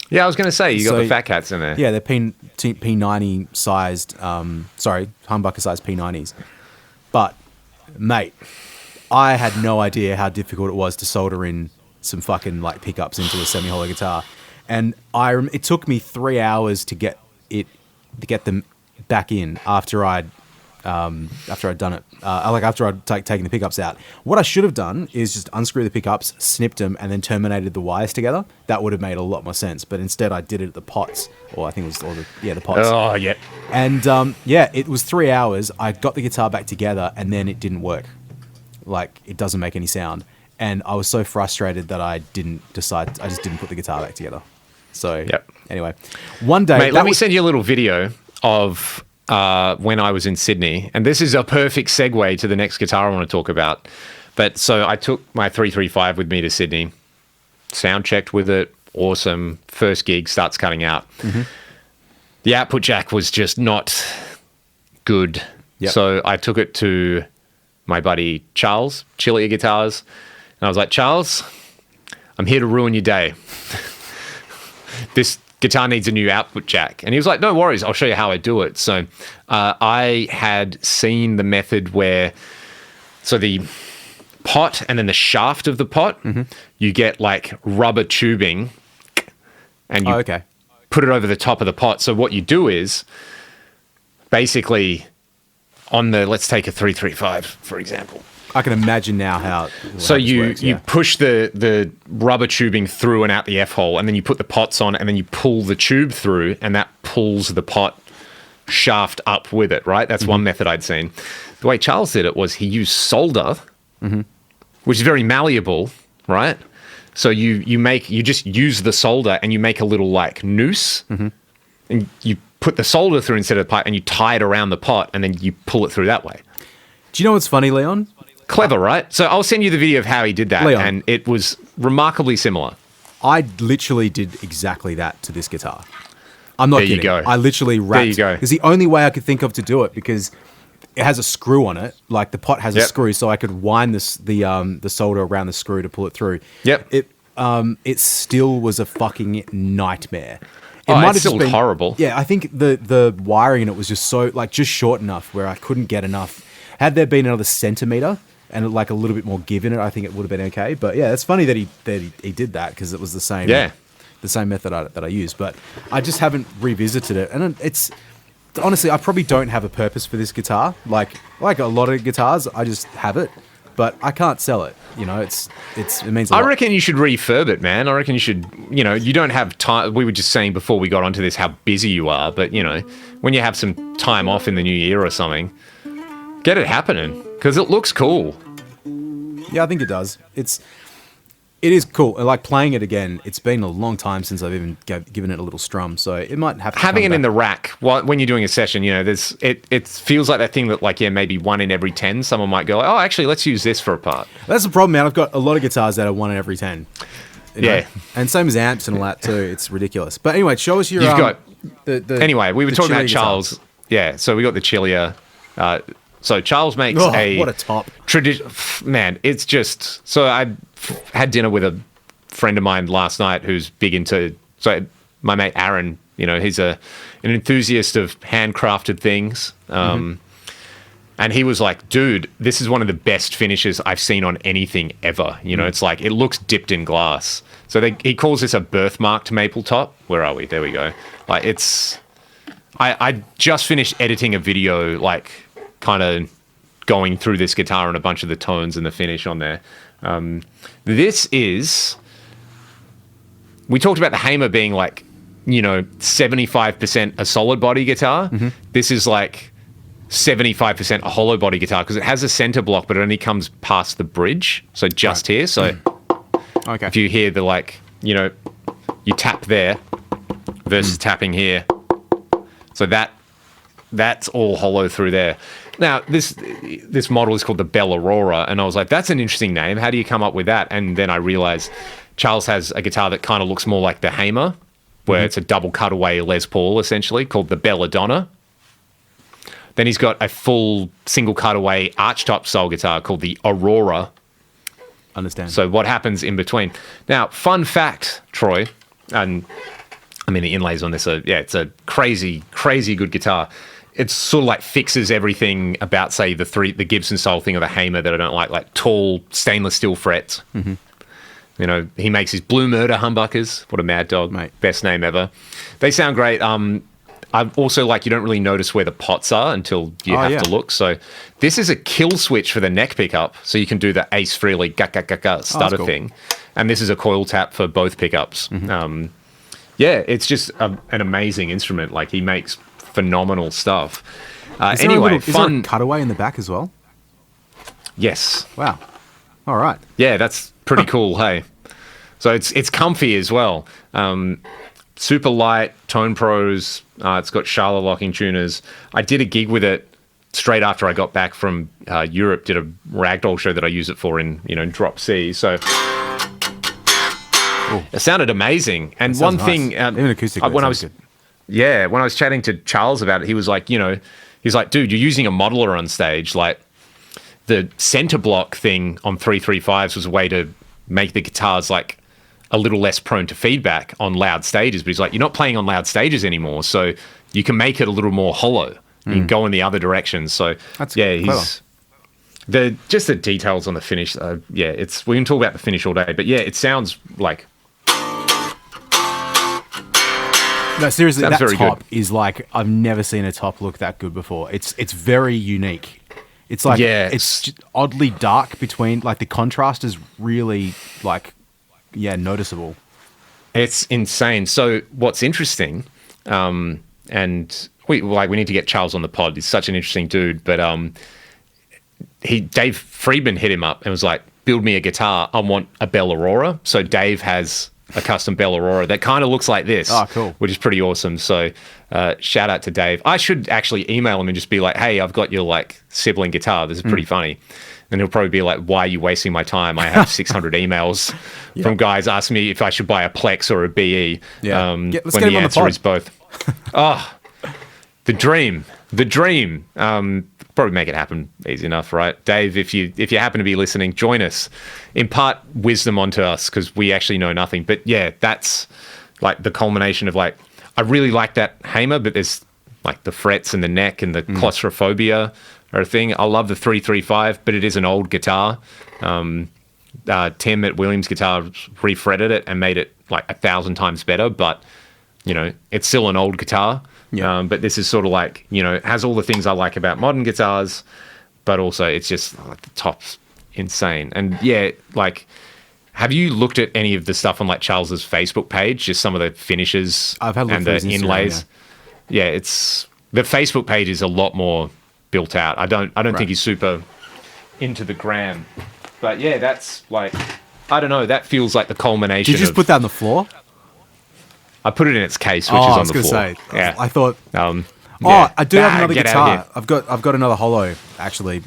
Yeah, I was going to say, you got the Fat Cats in there. Yeah, they're P90 sized, humbucker sized P90s. But, mate, I had no idea how difficult it was to solder in some fucking like pickups into a semi-hollow guitar. And it took me 3 hours to get them back in after I'd done it, after I'd taken the pickups out. What I should have done is just unscrew the pickups, snipped them, and then terminated the wires together. That would have made a lot more sense. But instead, I did it at the pots, or I think it was the pots. Oh yeah. And it was 3 hours. I got the guitar back together, and then it didn't work. Like, it doesn't make any sound. And I was so frustrated that I just didn't put the guitar back together. So anyway, one day, mate, let me send you a little video of when I was in Sydney, and this is a perfect segue to the next guitar I want to talk about. But so I took my 335 with me to Sydney, sound checked with it, awesome. First gig starts cutting out. Mm-hmm. The output jack was just not good. Yep. So I took it to my buddy Charles, Chili Guitars, and I was like, Charles, I'm here to ruin your day. This guitar needs a new output jack. And he was like, no worries, I'll show you how I do it. So I had seen the method where, so the pot and then the shaft of the pot, you get like rubber tubing and you put it over the top of the pot. So what you do is basically on let's take a 335, for example. I can imagine now how. So you push the rubber tubing through and out the F-hole, and then you put the pots on, and then you pull the tube through, and that pulls the pot shaft up with it, right? That's one method I'd seen. The way Charles did it was he used solder, which is very malleable, right? So you just use the solder, and you make a little like noose, and you put the solder through instead of the pipe, and you tie it around the pot, and then you pull it through that way. Do you know what's funny, Leon? Clever, right? So I'll send you the video of how he did that, Leon, and it was remarkably similar. I literally did exactly that to this guitar. I'm not kidding. There you go. I literally wrapped. There you go. It's the only way I could think of to do it, because it has a screw on it. Like, the pot has a screw, so I could wind the solder around the screw to pull it through. Yep. It still was a fucking nightmare. It's still horrible. Yeah, I think the wiring in it was just just short enough where I couldn't get enough. Had there been another centimeter and like a little bit more give in it, I think it would have been okay. But yeah, it's funny that he did that, because it was the same method that I used. But I just haven't revisited it, and it's honestly, I probably don't have a purpose for this guitar. Like a lot of guitars, I just have it, but I can't sell it. You know, it means a lot. I reckon you should refurb it, man. I reckon you should, you don't have time. We were just saying before we got onto this how busy you are, but when you have some time off in the new year or something, get it happening, because it looks cool. Yeah, I think it does. It is cool. I like playing it again. It's been a long time since I've even given it a little strum, so it might have to having come it in back. the rack when you're doing a session. You know, there's it feels like that thing that like maybe 1 in every 10 someone might go, oh, actually, let's use this for a part. That's the problem, man. I've got a lot of guitars that are 1 in every 10. You know? Yeah. And same as amps and all that too. It's ridiculous. But anyway, show us your. You've got the we were talking about Chile Charles. guitars. Yeah, so we got the Chilia. So Charles makes Oh, a what a top! Man, it's just so I had dinner with a friend of mine last night who's big into my mate Aaron. You know, he's an enthusiast of handcrafted things. And he was like, dude, this is one of the best finishes I've seen on anything ever. You know, it's like, it looks dipped in glass. So he calls this a birthmarked maple top. Where are we? There we go. Like, I just finished editing a video, like, kind of going through this guitar and a bunch of the tones and the finish on there. This is... We talked about the Hamer being, like, 75% a solid body guitar. This is, like... 75% a hollow body guitar because it has a center block, but it only comes past the bridge, so just here. So Okay. if you hear the you tap there versus tapping here, so that's all hollow through there. Now this model is called the Bell Aurora, and I was like, that's an interesting name. How do you come up with that? And then I realized Charles has a guitar that kind of looks more like the Hamer, where it's a double cutaway Les Paul essentially, called the Belladonna. Then he's got a full single cutaway archtop style guitar called the Aurora. Understand. So what happens in between? Now, fun fact, Troy, and I mean the inlays on this are, it's a crazy, crazy good guitar. It sort of like fixes everything about, say, the Gibson style thing or the Hamer that I don't like tall stainless steel frets. You know, he makes his Blue Murder humbuckers. What a mad dog. Mate. Best name ever. They sound great. I also like you don't really notice where the pots are until you have to look. So this is a kill switch for the neck pickup, so you can do the Ace Frehley stutter cool. thing, and this is a coil tap for both pickups. It's just an amazing instrument. Like he makes phenomenal stuff. Anyway, is there a cutaway in the back as well? Yes. Wow. All right. Yeah, that's pretty cool. Hey, so it's comfy as well. Super light, Tone Pros. It's got Charlotte locking tuners. I did a gig with it straight after I got back from Europe. Did a ragdoll show that I use it for in Drop C. So it sounded amazing. And one nice. thing, Even acoustically, when I sounds was good. when I was chatting to Charles about it, he was like, he's like, dude, you're using a modeler on stage. Like the center block thing on 335s was a way to make the guitars like a little less prone to feedback on loud stages, but he's like, you're not playing on loud stages anymore, so you can make it a little more hollow. You can go in the other direction. So That's he's the details on the finish. We can talk about the finish all day, but it sounds like no, seriously, sounds that very top good. is like I've never seen a top look that good before. It's very unique. It's like it's just oddly dark between like the contrast is really like. Yeah, noticeable. It's insane. So what's interesting, and we need to get Charles on the pod. He's such an interesting dude. But Dave Friedman hit him up and was like, build me a guitar. I want a Bell Aurora. So Dave has a custom Bell Aurora that kind of looks like this. Oh, cool. Which is pretty awesome. So shout out to Dave. I should actually email him and just be like, hey, I've got your like sibling guitar. This is pretty funny. And he'll probably be like, why are you wasting my time? I have 600 emails from guys asking me if I should buy a Plex or a BE. Yeah. When Let's the get him on the answer pod. is both. The dream. Probably make it happen easy enough, right? Dave, if you happen to be listening, join us. Impart wisdom onto us because we actually know nothing. But yeah, that's like the culmination of like, I really like that Hamer, but there's like the frets and the neck and the claustrophobia or a thing. I love the 335, but it is an old guitar. Tim at Williams Guitar refretted it and made it like 1,000 times better, but it's still an old guitar. Yeah. But this is sort of like, it has all the things I like about modern guitars, but also it's just like the top's insane. And like, have you looked at any of the stuff on like Charles's Facebook page? Just some of the finishes I've had a look and through the his Instagram, inlays. Yeah, it's the Facebook page is a lot more built out. I don't think he's super into the gram, but yeah, that's like I don't know. That feels like the culmination. Did you just put that on the floor? I put it in its case, which is I on was the gonna floor. say. Yeah. I thought. Yeah. I do have another Get out of guitar. here. I've got another hollow actually,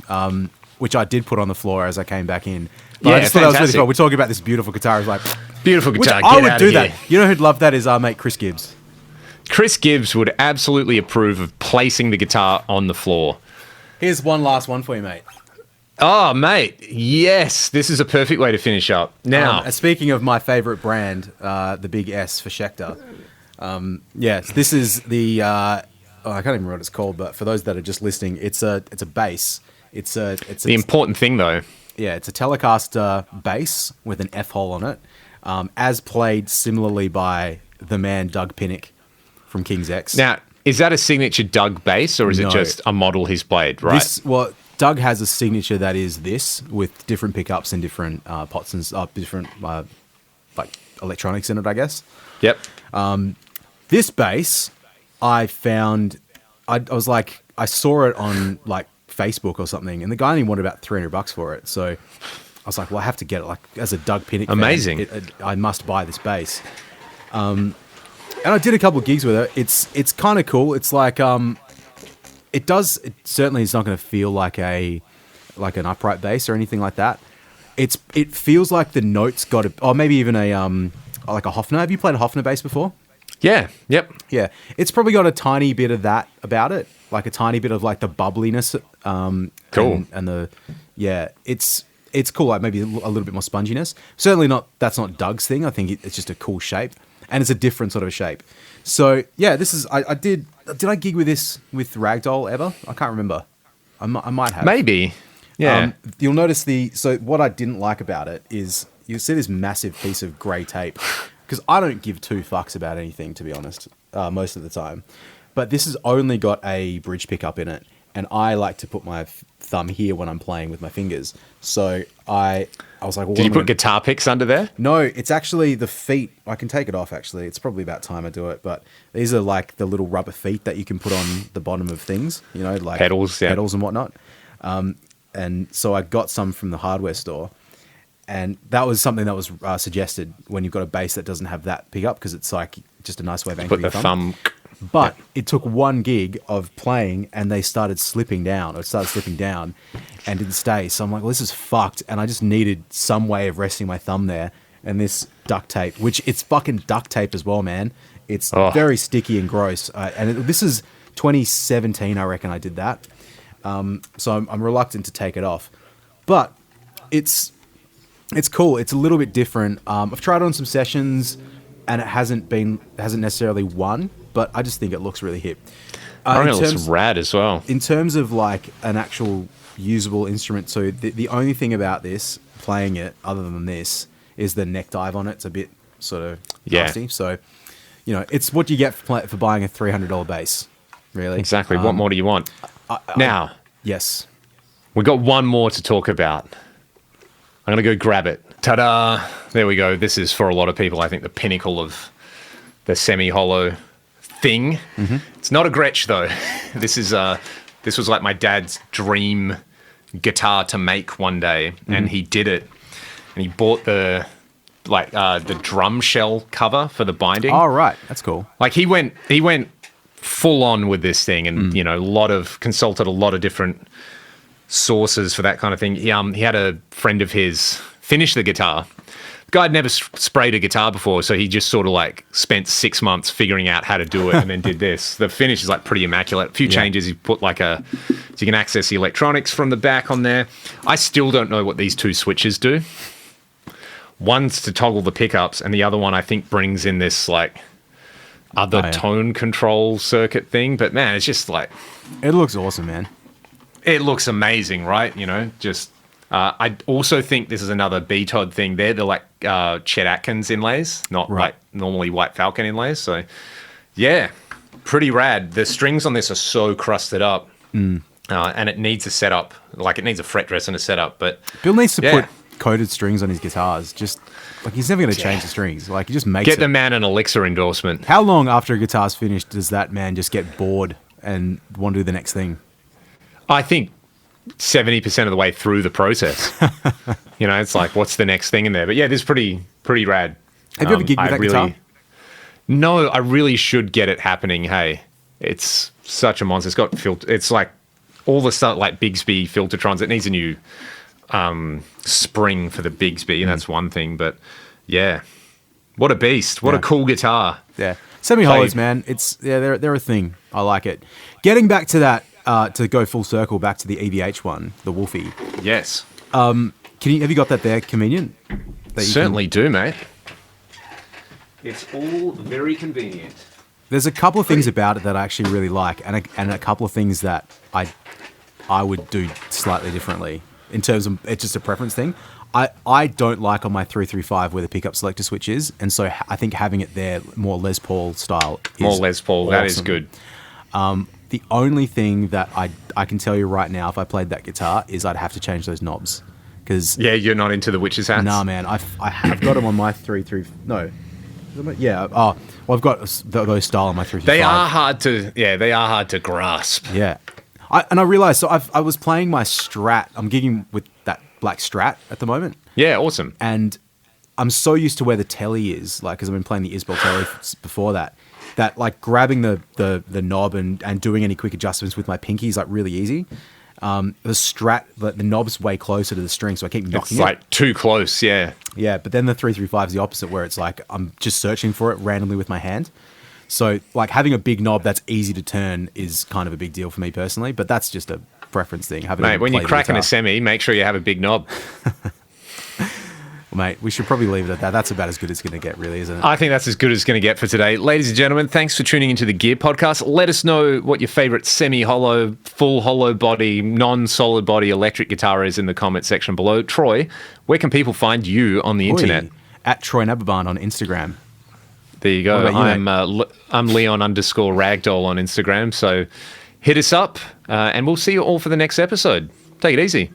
which I did put on the floor as I came back in. But Yeah, I just thought that was really fantastic. fun. We're talking about this beautiful guitar. It's like Beautiful which guitar. I Get would out do of that. here. You know who'd love that is our mate Chris Gibbs. Chris Gibbs would absolutely approve of placing the guitar on the floor. Here's one last one for you, mate. Oh, mate. Yes. This is a perfect way to finish up. Now, Speaking of my favorite brand, the Big S for Schecter. Yes, this is the. I can't even remember what it's called, but for those that are just listening, it's a bass. It's the important thing, though. Yeah, it's a Telecaster bass with an F hole on it, as played similarly by the man Doug Pinnick from King's X. Now, is that a signature Doug bass, or is No. it just a model he's played? Right. Doug has a signature that is this with different pickups and different pots and different like electronics in it, I guess. Yep. This bass, I found, I was like, I saw it on like Facebook or something, and the guy only wanted about $300 for it. So I was like, well, I have to get it. Like as a Doug Pinnick fan, Amazing. I must buy this bass. And I did a couple of gigs with it. It's kind of cool. It's like it certainly is not going to feel like an upright bass or anything like that. It feels like the notes got or maybe even a like a Hofner. Have you played a Hofner bass before? Yeah. Yep. Yeah, it's probably got a tiny bit of that about it, like a tiny bit of like the bubbliness. Cool. And it's cool. Like maybe a little bit more sponginess. Certainly not. That's not Doug's thing. I think it's just a cool shape, and it's a different sort of shape. So yeah, this is. I did I gig with this with Ragdoll ever? I can't remember. I might have. Maybe. Yeah. You'll notice so what I didn't like about it is you see this massive piece of grey tape, because I don't give two fucks about anything, to be honest, most of the time. But this has only got a bridge pickup in it, and I like to put my thumb here when I'm playing with my fingers. So I was like, well, Did you put guitar picks under there? No, it's actually the feet. I can take it off, actually. It's probably about time I do it. But these are like the little rubber feet that you can put on the bottom of things, like pedals and whatnot. And so I got some from the hardware store. And that was something that was suggested when you've got a bass that doesn't have that pickup, because it's like just a nice way of anchoring Put the your thumb. But it took one gig of playing, and they started slipping down, and didn't stay. So I'm like, well, this is fucked. And I just needed some way of resting my thumb there. And this duct tape, which it's fucking duct tape as well, man. It's very sticky and gross. This is 2017, I reckon I did that. So I'm reluctant to take it off. But it's cool. It's a little bit different. I've tried it on some sessions, and it hasn't necessarily won, but I just think it looks really hip. I think it looks rad as well. In terms of like an actual usable instrument too, the only thing about this, playing it, other than this, is the neck dive on it. It's a bit sort of nasty. So, it's what you get for buying a $300 bass, really. Exactly. What more do you want? Now, yes, we got one more to talk about. I'm going to go grab it. Ta-da! There we go. This is, for a lot of people, I think, the pinnacle of the semi-hollow thing. Mm-hmm. It's not a Gretsch, though. This was like my dad's dream guitar to make one day, and he did it. And he bought the drum shell cover for the binding. Oh, right. That's cool. Like he went full on with this thing, and consulted a lot of different sources for that kind of thing. He had a friend of his finish the guitar. The guy had never sprayed a guitar before, so he just sort of like spent 6 months figuring out how to do it, and then did this. The finish is like pretty immaculate. A few changes. He put so you can access the electronics from the back on there. I still don't know what these two switches do. One's to toggle the pickups, and the other one I think brings in this like other tone control circuit thing. But man, it's just like, it looks awesome, man. It looks amazing, right? I also think this is another B-Todd thing. They're like Chet Atkins inlays, not like normally White Falcon inlays. So, yeah, pretty rad. The strings on this are so crusted up, and it needs a setup. Like, it needs a fret dress and a setup. But Bill needs to put coated strings on his guitars. Just like, he's never going to change the strings. Like, he just makes Get the man an Elixir endorsement. How long after a guitar's finished does that man just get bored and want to do the next thing? I think 70% of the way through the process. It's like, what's the next thing in there? But yeah, this is pretty rad. Have you ever gigged with that guitar? No, I really should get it happening. Hey, it's such a monster. It's got it's like all the stuff like Bigsby Filtertrons. It needs a new spring for the Bigsby, and that's one thing. But yeah, what a beast! What a cool guitar. Yeah, semi-hollows, man. They're a thing. I like it. Getting back to that, to go full circle back to the EVH one, the Wolfie. Yes. Have you got that there, convenient? Certainly do, mate. It's all very convenient. There's a couple of things about it that I actually really like, and a couple of things that I would do slightly differently in terms of it's just a preference thing. I don't like on my 335 where the pickup selector switch is, and so I think having it there more Les Paul style is more Les Paul. Awesome. That is good. The only thing that I can tell you right now, if I played that guitar, is I'd have to change those knobs. Cause, yeah, you're not into the witch's hats? Nah, man. I have got them on my 335. No. Yeah. Oh, well, I've got those style on my 335. They are hard to grasp. Yeah. I realized, so I was playing my Strat. I'm gigging with that black Strat at the moment. Yeah, awesome. And I'm so used to where the telly is, like, because I've been playing the Isbell telly before that like grabbing the knob and doing any quick adjustments with my pinky is like really easy. The Strat, the knob's way closer to the string, so I keep knocking it. It's like too close, yeah. Yeah, but then the 335 is the opposite, where it's like I'm just searching for it randomly with my hand. So like having a big knob that's easy to turn is kind of a big deal for me personally, but that's just a preference thing. Mate, when you're cracking a semi, make sure you have a big knob. Mate, we should probably leave it at that. That's about as good as it's going to get, really, isn't it? I think that's as good as it's going to get for today. Ladies and gentlemen, thanks for tuning into the Gear Podcast. Let us know what your favourite semi-hollow, full hollow body, non-solid body electric guitar is in the comment section below. Troy, where can people find you on the internet? At Troy Nababan on Instagram. There you go. I'm Leon_Ragdoll on Instagram. So hit us up and we'll see you all for the next episode. Take it easy.